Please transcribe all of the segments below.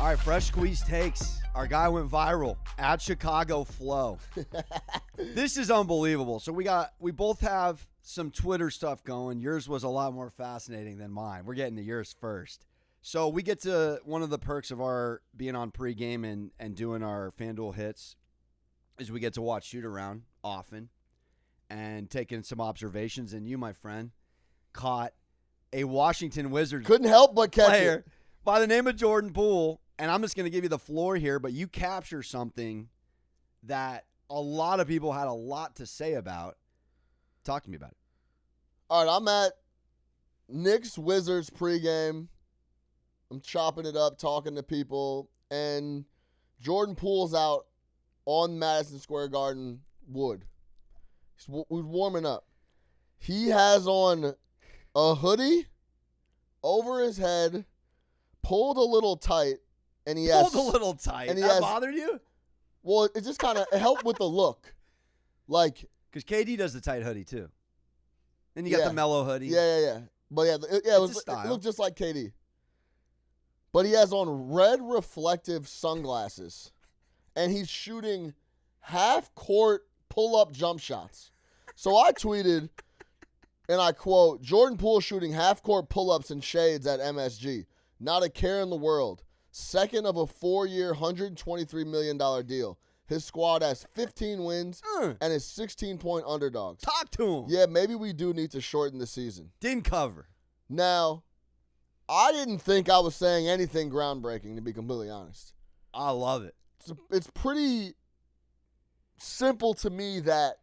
All right, Fresh Squeeze takes. Our guy went viral at Chicago Flow. This is unbelievable. So we both have some Twitter stuff going. Yours was a lot more fascinating than mine. We're getting to yours first. So we get to one of the perks of our being on pregame and doing our FanDuel hits is we get to watch shoot around often and taking some observations. And you, my friend, caught a Washington Wizards couldn't help but catch player it by the name of Jordan Poole. And I'm just going to give you the floor here, but you capture something that a lot of people had a lot to say about. Talk to me about it. All right, I'm at Knicks Wizards pregame. I'm chopping it up, talking to people, and Jordan Poole's out on Madison Square Garden wood. We're warming up. He has on a hoodie over his head, pulled a little tight, and he Pulled a little tight. And that bothered you? Well, it just kind of helped with the look. Like, because KD does the tight hoodie too. And you got the mellow hoodie. Yeah. But it looked just like KD. But he has on red reflective sunglasses, and he's shooting half-court pull-up jump shots. So I tweeted, and I quote, Jordan Poole shooting half-court pull-ups and shades at MSG. Not a care in the world. Second of a 4-year, $123 million deal. His squad has 15 wins and is 16-point underdogs. Talk to him. Yeah, maybe we do need to shorten the season. Didn't cover. Now, I didn't think I was saying anything groundbreaking, to be completely honest. I love it. It's pretty simple to me that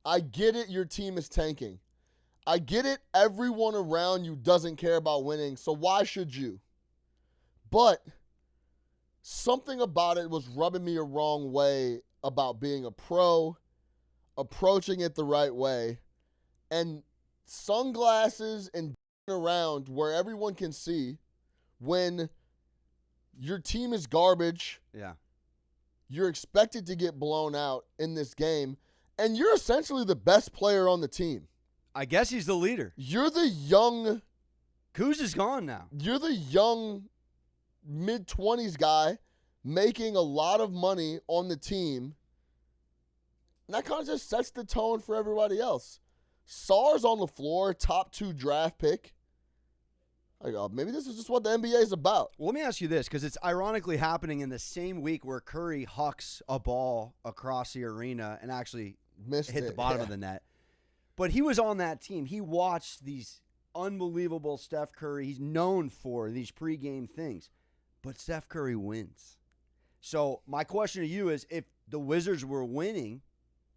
I get it, your team is tanking. I get it, everyone around you doesn't care about winning, so why should you? But something about it was rubbing me a wrong way about being a pro, approaching it the right way, and sunglasses and around where everyone can see when your team is garbage. Yeah. You're expected to get blown out in this game, and you're essentially the best player on the team. I guess he's the leader. You're the young... Kuz is gone now. You're the young mid-20s guy making a lot of money on the team. And that kind of just sets the tone for everybody else. Sarr's on the floor, top 2 draft pick. I go, maybe this is just what the NBA is about. Well, let me ask you this, because it's ironically happening in the same week where Curry hucks a ball across the arena and actually hit the bottom of the net. But he was on that team. He watched these unbelievable Steph Curry. He's known for these pregame things. But Steph Curry wins. So my question to you is, if the Wizards were winning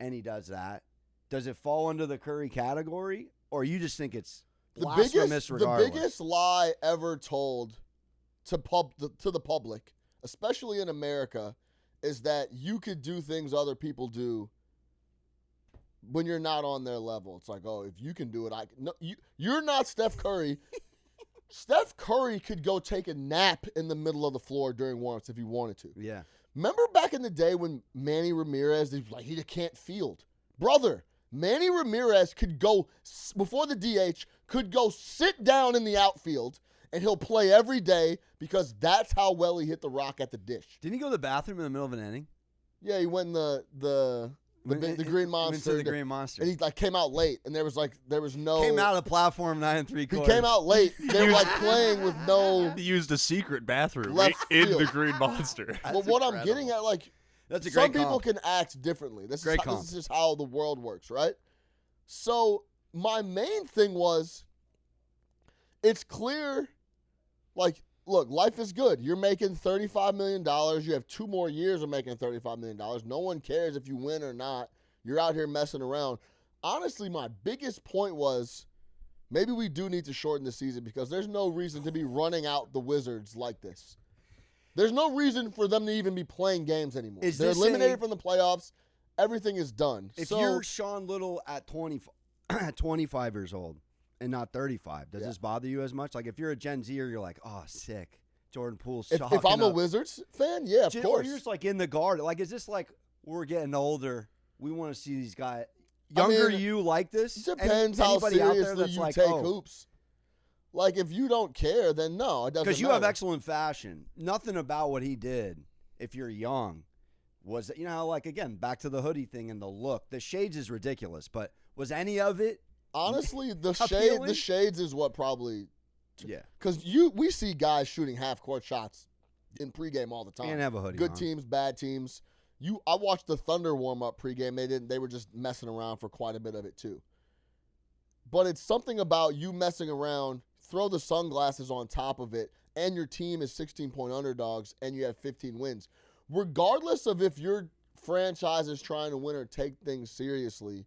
and he does that, does it fall under the Curry category? Or you just think it's blasphemous regardless? The biggest lie ever told to the public, especially in America, is that you could do things other people do when you're not on their level. It's like, oh, if you can do it, I can. No, you're not Steph Curry. Steph Curry could go take a nap in the middle of the floor during warm-ups if he wanted to. Yeah. Remember back in the day when Manny Ramirez, he can't field. Brother, Manny Ramirez could go, before the DH, could go sit down in the outfield, and he'll play every day because that's how well he hit the rock at the dish. Didn't he go to the bathroom in the middle of an inning? Yeah, he went in the Green Monster. Went to the Green Monster. And he came out late, and there was no... Came out of the platform 9 3/4. He came out late. They were playing with no... He used a secret bathroom left in field. the Green Monster. But what I'm getting at, that's a some great people comp. can act differently. This comp. is just how the world works, right? So my main thing was, it's clear, look, life is good. You're making $35 million. You have 2 more years of making $35 million. No one cares if you win or not. You're out here messing around. Honestly, my biggest point was, maybe we do need to shorten the season because there's no reason to be running out the Wizards like this. There's no reason for them to even be playing games anymore. They're eliminated from the playoffs. Everything is done. If you're Sean Little at 25 years old and not 35, does this bother you as much? Like, if you're a Gen Zer, you're like, oh, sick. Jordan Poole's if I'm a Wizards fan, yeah, of course. Or you're just in the guard. Like, is this we're getting older? We want to see these guys. Younger you like this? It depends how seriously you take hoops. Like, if you don't care, then no, it doesn't matter. Because you have excellent fashion. Nothing about what he did, if you're young, was, like, again, back to the hoodie thing and the look. The shades is ridiculous, but was any of it? Honestly, the shades is what probably. Yeah. Because we see guys shooting half-court shots in pregame all the time. Can't have a hoodie Good on. teams, bad teams. I watched the Thunder warm up pregame. They were just messing around for quite a bit of it too. But it's something about you messing around, throw the sunglasses on top of it, and your team is 16-point underdogs, and you have 15 wins. Regardless of if your franchise is trying to win or take things seriously,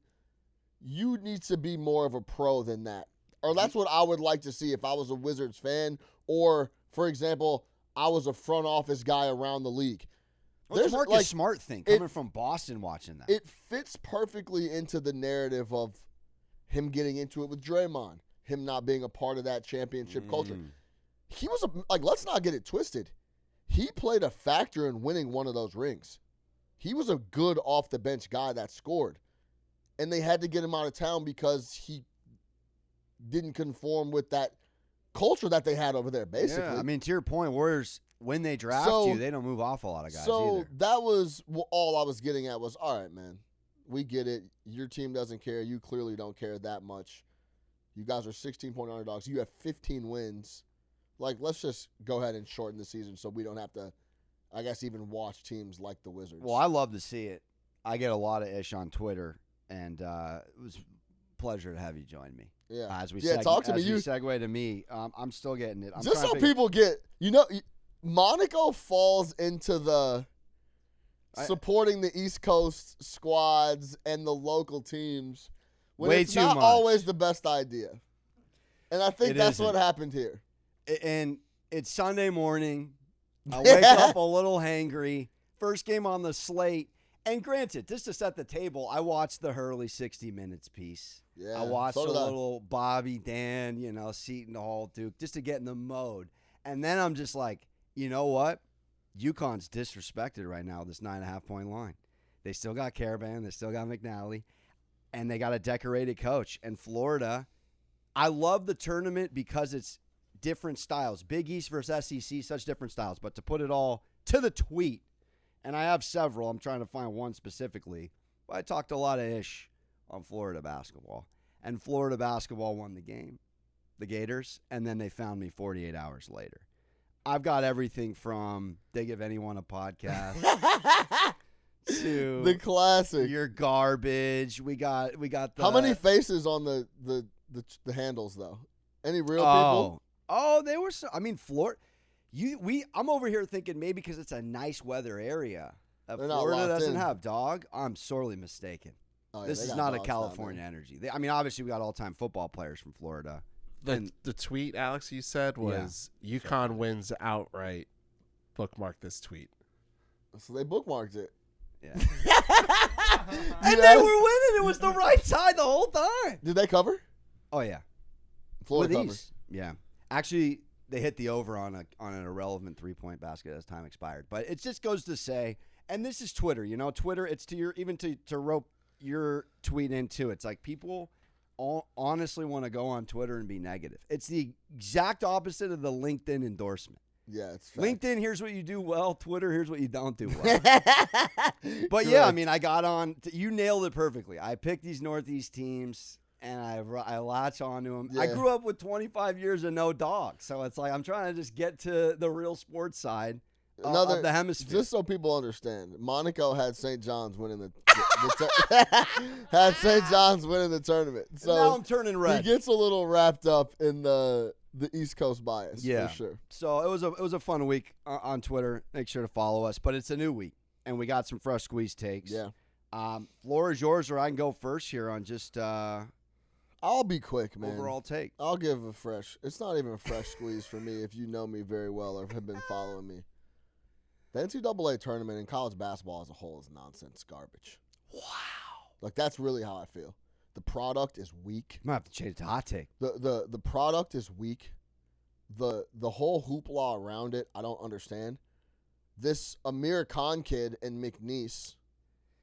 you need to be more of a pro than that. Or that's what I would like to see if I was a Wizards fan, or, for example, I was a front office guy around the league. Well, it's Marcus Smart thing coming from Boston watching that. It fits perfectly into the narrative of him getting into it with Draymond, him not being a part of that championship culture. He was let's not get it twisted. He played a factor in winning one of those rings. He was a good off the bench guy that scored. And they had to get him out of town because he didn't conform with that culture that they had over there, basically. Yeah, I mean, to your point, Warriors, when they draft you, they don't move off a lot of guys either. That was all I was getting at was, all right, man, we get it. Your team doesn't care. You clearly don't care that much. You guys are 16-point underdogs. You have 15 wins. Like, let's just go ahead and shorten the season so we don't have to, I guess, even watch teams like the Wizards. Well, I love to see it. I get a lot of ish on Twitter, and it was a pleasure to have you join me. Yeah. As we talk to me. You segue to me. I'm still getting it. Just so people get, Monaco falls into the supporting the East Coast squads and the local teams when way it's too not much. Always the best idea. And I think that's what happened here. And it's Sunday morning. I wake up a little hangry. First game on the slate. And granted, just to set the table, I watched the Hurley 60 Minutes piece. Yeah, I watched a little Bobby Dan, Seton Hall Duke, just to get in the mode. And then I'm just like, you know what? UConn's disrespected right now, this 9.5-point line. They still got Caravan. They still got McNally. And they got a decorated coach. And Florida, I love the tournament because it's different styles. Big East versus SEC, such different styles. But to put it all to the tweet, and I have several. I'm trying to find one specifically. But I talked a lot of ish on Florida basketball. And Florida basketball won the game, the Gators, and then they found me 48 hours later. I've got everything from They Give Anyone a Podcast to the classic. You're garbage. We got the How many faces on the handles though? Any real people? Oh, they were Florida. I'm over here thinking maybe because it's a nice weather area that Florida doesn't have dog. I'm sorely mistaken. Oh, yeah, this is not a California energy. Obviously we got all-time football players from Florida. The tweet, Alex, you said was UConn wins outright. Bookmark this tweet. So they bookmarked it. Yeah. And they were winning. It was the right side the whole time. Did they cover? Oh, yeah. Florida covered. Yeah. Actually, they hit the over on an irrelevant three-point basket as time expired. But it just goes to say, and this is Twitter. Twitter, it's to rope your tweet into. It's like people honestly want to go on Twitter and be negative. It's the exact opposite of the LinkedIn endorsement. Yeah, it's fact. LinkedIn, here's what you do well. Twitter, here's what you don't do well. But yeah, I got on. You nailed it perfectly. I picked these Northeast teams, and I latch onto them. Yeah. I grew up with 25 years of no dog, so it's like I'm trying to just get to the real sports side of the hemisphere. Just so people understand, Monaco had St. John's winning the St. John's winning the tournament. So now I'm turning red. He gets a little wrapped up in the East Coast bias, for sure. So it was a fun week on Twitter. Make sure to follow us. But it's a new week, and we got some fresh squeeze takes. Yeah. Floor is yours, or I can go first here on just I'll be quick, man. Overall take. I'll give a fresh. It's not even a fresh squeeze for me if you know me very well or have been following me. The NCAA tournament and college basketball as a whole is nonsense garbage. Wow. Like, that's really how I feel. The product is weak. I'm going to have to change it to hot take. The product is weak. The whole hoopla around it, I don't understand. This Amir Khan kid and McNeese.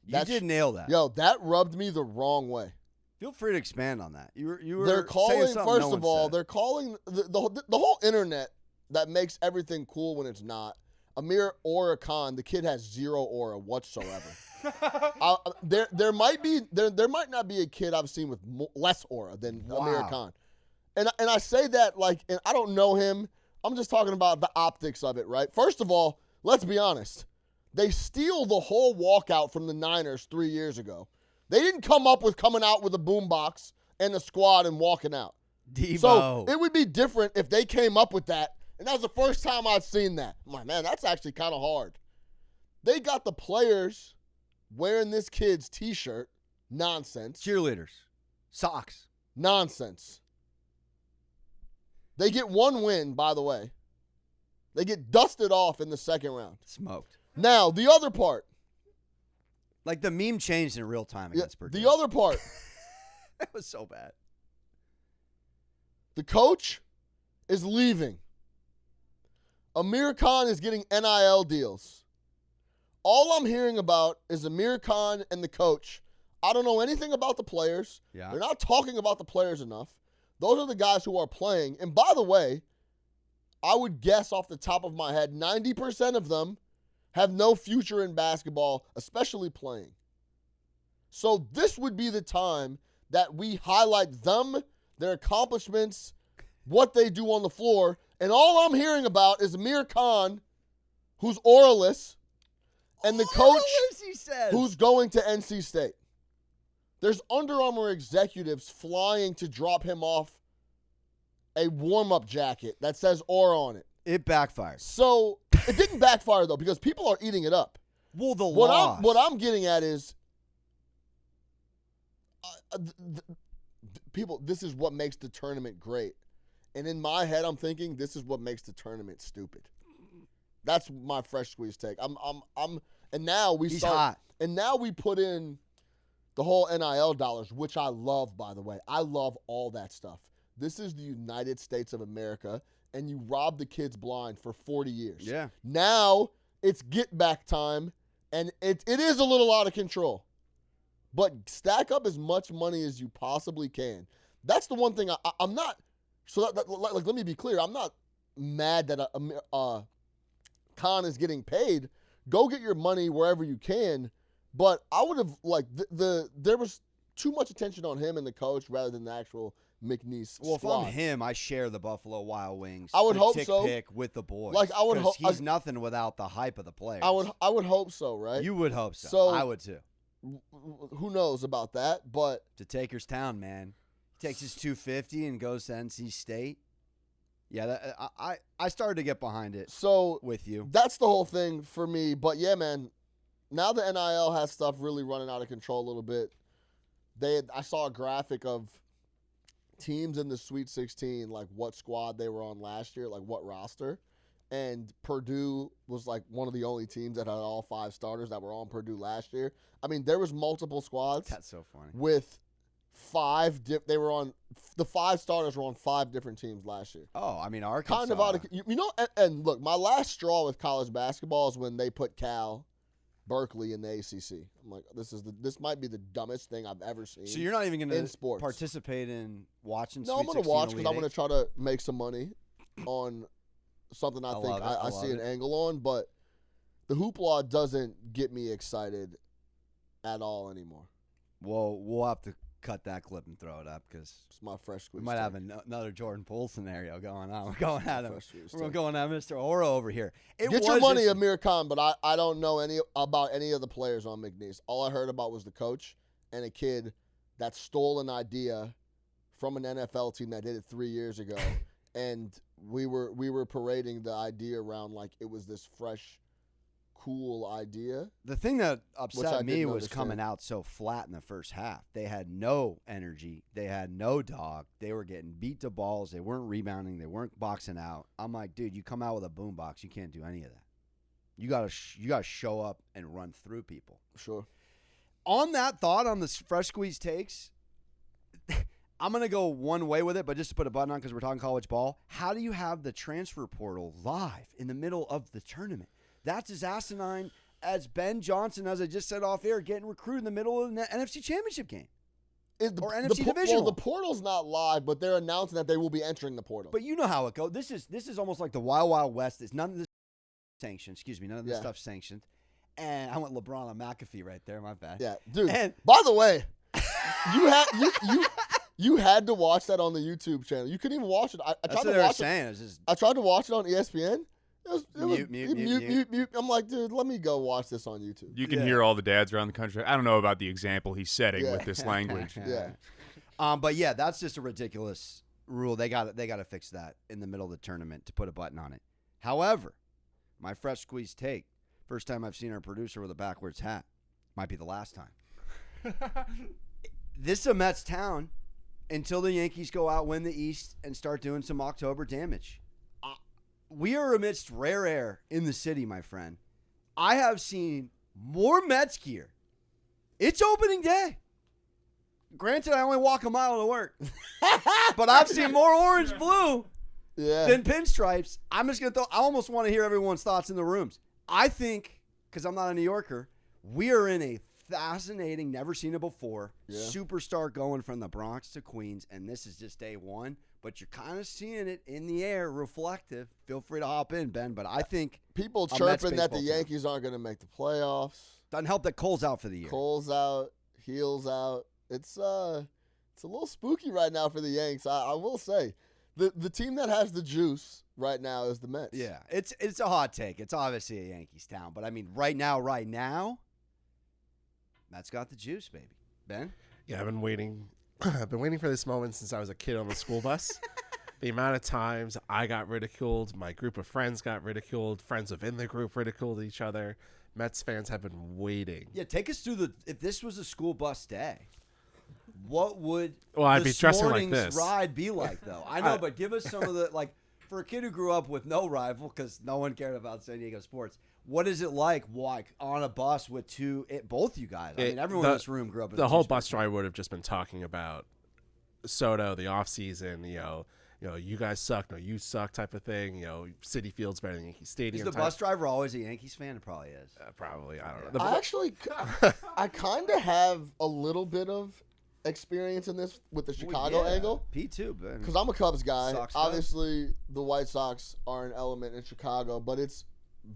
You did nail that. Yo, that rubbed me the wrong way. Feel free to expand on that. You were They're calling, saying something first no of one all, said. they're calling the whole internet that makes everything cool when it's not. Amir Aura Khan, the kid has zero aura whatsoever. There might not be a kid I've seen with less aura than Amir Khan. And I say that like, and I don't know him. I'm just talking about the optics of it, right? First of all, let's be honest. They steal the whole walkout from the Niners 3 years ago. They didn't come out with a boombox and a squad and walking out. Debo. So it would be different if they came up with that. And that was the first time I'd seen that. I'm like, man, that's actually kind of hard. They got the players wearing this kid's T-shirt. Nonsense. Cheerleaders. Socks. Nonsense. They get one win, by the way. They get dusted off in the second round. Smoked. Now, the other part. Like the meme changed in real time against Purdue. The other part. That was so bad. The coach is leaving. Amir Khan is getting NIL deals. All I'm hearing about is Amir Khan and the coach. I don't know anything about the players. Yeah. They're not talking about the players enough. Those are the guys who are playing. And by the way, I would guess off the top of my head, 90% of them have no future in basketball, especially playing. So this would be the time that we highlight them, their accomplishments, what they do on the floor. And all I'm hearing about is Amir Khan, who's auraless, and the coach he says. who's going to NC State. There's Under Armour executives flying to drop him off a warm-up jacket that says Aura on it. It backfired. So it didn't backfire, though, because people are eating it up. Well, the What loss. I'm getting at is people, this is what makes the tournament great. And in my head, I'm thinking this is what makes the tournament stupid. That's my fresh squeeze take. And now we He's start, hot. and now we put in the whole NIL dollars, which I love, by the way. I love all that stuff. This is the United States of America, and you rob the kids blind for 40 years. Yeah. Now it's get back time, and it is a little out of control. But stack up as much money as you possibly can. That's the one thing I'm not. So let me be clear. I'm not mad that Khan is getting paid. Go get your money wherever you can. But I would have there was too much attention on him and the coach rather than the actual McNeese Well, squad. if I'm him, I share the Buffalo Wild Wings. I would hope so. Pick with the boys. Like, I would 'Cause he's nothing without the hype of the players. I would hope so, right? You would hope so. So- I would too. Who knows about that? But To Takerstown, man. He takes his 250 and goes to NC State. Yeah, I started to get behind it so with you. that's the whole thing for me. But yeah, man, now the NIL has stuff really running out of control a little bit. I saw a graphic of teams in the Sweet 16, like what squad they were on last year, like what roster. And Purdue was like one of the only teams that had all 5 starters that were on Purdue last year. I mean, there was multiple squads That's so funny. with they were on, the 5 starters were on 5 different teams last year. Oh, I mean, Arkansas. Kind of out of, and look, my last straw with college basketball is when they put Cal, Berkeley in the ACC. I'm like, this might be the dumbest thing I've ever seen. So you're not even going in to sports. participate in watching No, Sweet I'm going to 16 watch because Elite I'm going Eight? to try to make some money on something I think love it. I I love see an it. angle on, but the hoopla doesn't get me excited at all anymore. Well, we'll have to cut that clip and throw it up because It's my fresh squeeze. we might have another Jordan Poole scenario going on. We're going at him. Fresh squeeze We're take. going at Mr. Oro over here. It Get your was money, just- Amir Khan, but I don't know about any of the players on McNeese. All I heard about was the coach and a kid that stole an idea from an NFL team that did it 3 years ago, and we were parading the idea around like it was this fresh, cool idea. The thing that Which I upset me didn't was understand. coming out so flat in the first half. They had no energy. They had no dog. They were getting beat to balls. They weren't rebounding. They weren't boxing out. I'm like, dude, you come out with a boombox. You can't do any of that. You gotta show up and run through people. Sure. On that thought, on the fresh squeeze takes, I'm going to go one way with it, but just to put a button on because we're talking college ball, how do you have the transfer portal live in the middle of the tournament? That's as asinine as Ben Johnson, as I just said off air, getting recruited in the middle of the NFC Championship game. or NFC divisional. Well, the portal's not live, but they're announcing that they will be entering the portal. But you know how it goes. This is almost like the Wild Wild West. It's none of this sanctioned. Excuse me, none of this stuff's sanctioned. And I went LeBron on McAfee right there. My bad. Yeah, dude. And by the way, you had to watch that on the YouTube channel. You couldn't even watch it. I tried to watch it. I tried to watch it on ESPN. It was mute. I'm like, dude, let me go watch this on YouTube. You can hear all the dads around the country. I don't know about the example he's setting with this language. But yeah, that's just a ridiculous rule. They got to fix that in the middle of the tournament to put a button on it. However, my fresh squeezed take. First time I've seen our producer with a backwards hat. Might be the last time. This is a Mets town until the Yankees go out, win the East, and start doing some October damage. We are amidst rare air in the city, my friend. I have seen more Mets gear. It's opening day. Granted, I only walk a mile to work. But I've seen more orange-blue than pinstripes. I'm just going to I almost want to hear everyone's thoughts in the rooms. I think, because I'm not a New Yorker, we are in a fascinating, never seen it before, superstar going from the Bronx to Queens, and this is just day one. But you're kind of seeing it in the air, reflective. Feel free to hop in, Ben. But I think people chirping that the Yankees aren't going to make the playoffs. Doesn't help that Cole's out for the year. Cole's out, Heel's out. It's a little spooky right now for the Yanks. I will say, the team that has the juice right now is the Mets. Yeah, it's a hot take. It's obviously a Yankees town, but I mean, right now, Mets got the juice, baby. Ben? Yeah, I've been waiting for this moment since I was a kid on the school bus. The amount of times I got ridiculed, my group of friends got ridiculed, friends within the group ridiculed each other. Mets fans have been waiting. Yeah, take us through if this was a school bus day, what would I'd be dressing like this ride be like, though? I know, but give us some of the, like, for a kid who grew up with no rival because no one cared about San Diego sports, what is it like on a bus with both you guys? I mean, everyone in this room grew up in the whole bus drive would have just been talking about Soto, the offseason, you guys suck, no, you suck type of thing. Citi Field's better than Yankee Stadium. Is the bus driver always a Yankees fan? It probably is. Probably. I don't know. I kind of have a little bit of experience in this with the Chicago angle. P too, because I'm a Cubs guy. Obviously, the White Sox are an element in Chicago, but it's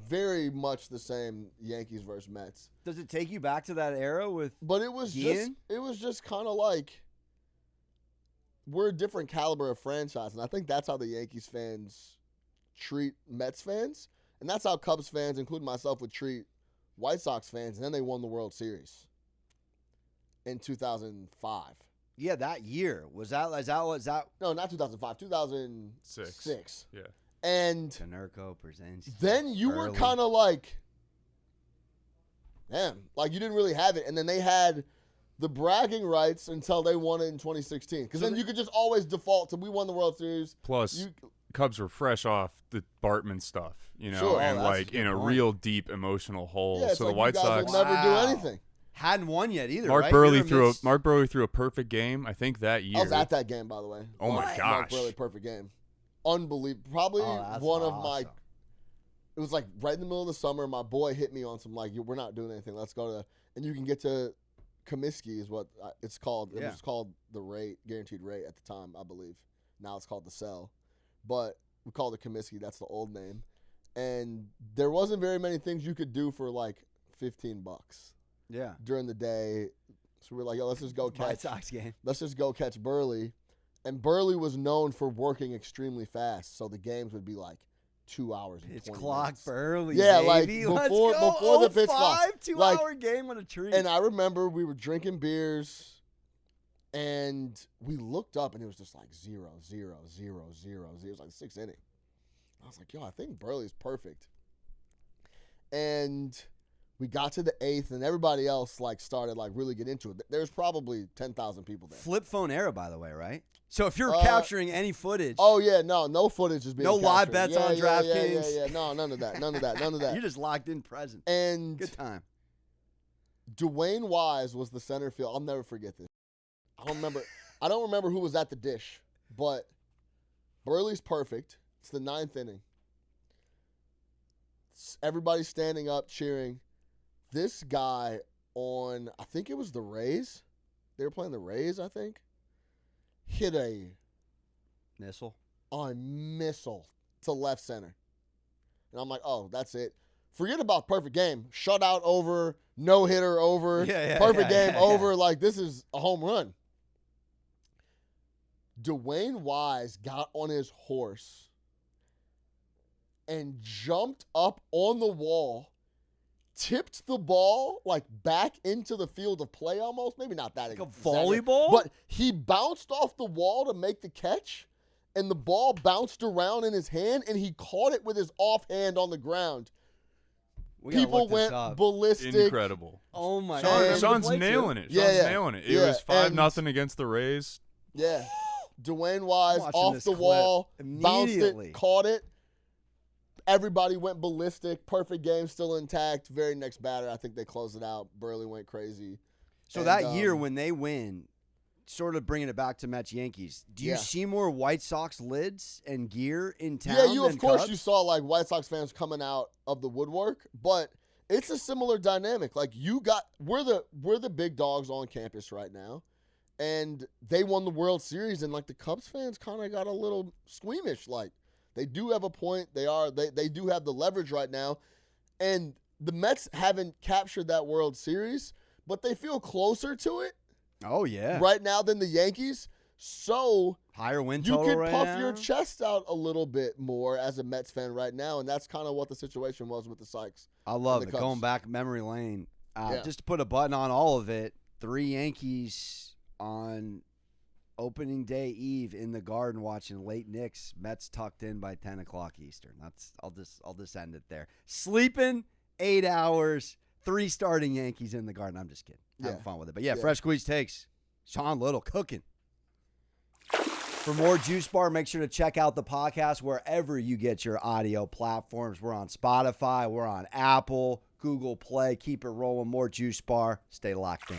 very much the same Yankees versus Mets. Does it take you back to that era with? But it was just kind of like we're a different caliber of franchise, and I think that's how the Yankees fans treat Mets fans, and that's how Cubs fans, including myself, would treat White Sox fans. And then they won the World Series in 2005. Yeah, that year was that? No, not 2005. 2006. Yeah. And Konerko presents. Then you were kind of like, damn, like you didn't really have it. And then they had the bragging rights until they won it in 2016. Because then you could just always default to we won the World Series. Plus, Cubs were fresh off the Bartman stuff, Sure. and like in a real deep emotional hole. Yeah, so like the White Sox will never do anything. Hadn't won yet either. Mark right? Burley threw a perfect game. I think that year. I was at that game, by the way. Oh my gosh, Mark Burley, perfect game. Unbelievable. Probably one of my. It was like right in the middle of the summer. My boy hit me on some like, we're not doing anything. Let's go to, and you can get to Comiskey is what it's called. It was called the rate, guaranteed rate at the time, I believe. Now it's called the cell, but we called it Comiskey. That's the old name. And there wasn't very many things you could do for like $15. Yeah. During the day, so we're like, yo, let's just go catch. White Sox game. Let's just go catch Burley. And Burley was known for working extremely fast, so the games would be like 2 hours and 20 Pitch clock minutes. Burley, yeah, baby. like before the pitch clock, 2-hour game on a tree. And I remember we were drinking beers, and we looked up, and it was just like 0, 0, 0, 0, 0. It was like the sixth inning. I was like, yo, I think Burley's perfect. And we got to the eighth, and everybody else like started like really get into it. There's probably 10,000 people there. Flip phone era, by the way, right? So if you're capturing any footage, oh yeah, no footage is being no captured. live bets on DraftKings. Yeah, no, none of that. You're just locked in present. And good time. Dwayne Wise was the center field. I'll never forget this. I don't remember who was at the dish, but Burley's perfect. It's the ninth inning. Everybody's standing up cheering. This guy on, I think it was the Rays. they were playing the Rays, I think. Hit a Missile. missile to left center. And I'm like, oh, that's it. Forget about perfect game. Shutout over, no-hitter over, perfect game over. Like, this is a home run. Dwayne Wise got on his horse and jumped up on the wall, tipped the ball, like, back into the field of play almost. Maybe not that. Like a volleyball? But he bounced off the wall to make the catch, and the ball bounced around in his hand, and he caught it with his offhand on the ground. People went ballistic. Incredible. Oh, my God. Sean's nailing it. Sean's nailing it. It was 5-0 against the Rays. Yeah. Dwayne Wise off the wall, bounced it, caught it. Everybody went ballistic. Perfect game, still intact. Very next batter, I think they closed it out. Burley went crazy. So that year when they win, sort of bringing it back to Mets Yankees, do you see more White Sox lids and gear in town? Yeah, of course you saw like White Sox fans coming out of the woodwork, but it's a similar dynamic. Like we're the big dogs on campus right now. And they won the World Series, and like the Cubs fans kind of got a little squeamish. Like they do have a point. They do have the leverage right now, and the Mets haven't captured that World Series, but they feel closer to it. Oh yeah, right now than the Yankees. So higher win you total can puff your chest out a little bit more as a Mets fan right now, and that's kind of what the situation was with the Sykes. I love it. Going back memory lane, just to put a button on all of it. 3 Yankees on opening day eve in the Garden watching late Knicks. Mets tucked in by 10 o'clock Eastern. I'll just end it there. Sleeping 8 hours. 3 starting Yankees in the Garden. I'm just kidding. Having fun with it. But Fresh Squeeze takes. Sean Little cooking. For more Juice Bar, make sure to check out the podcast wherever you get your audio platforms. We're on Spotify. We're on Apple, Google Play. Keep it rolling. More Juice Bar. Stay locked in.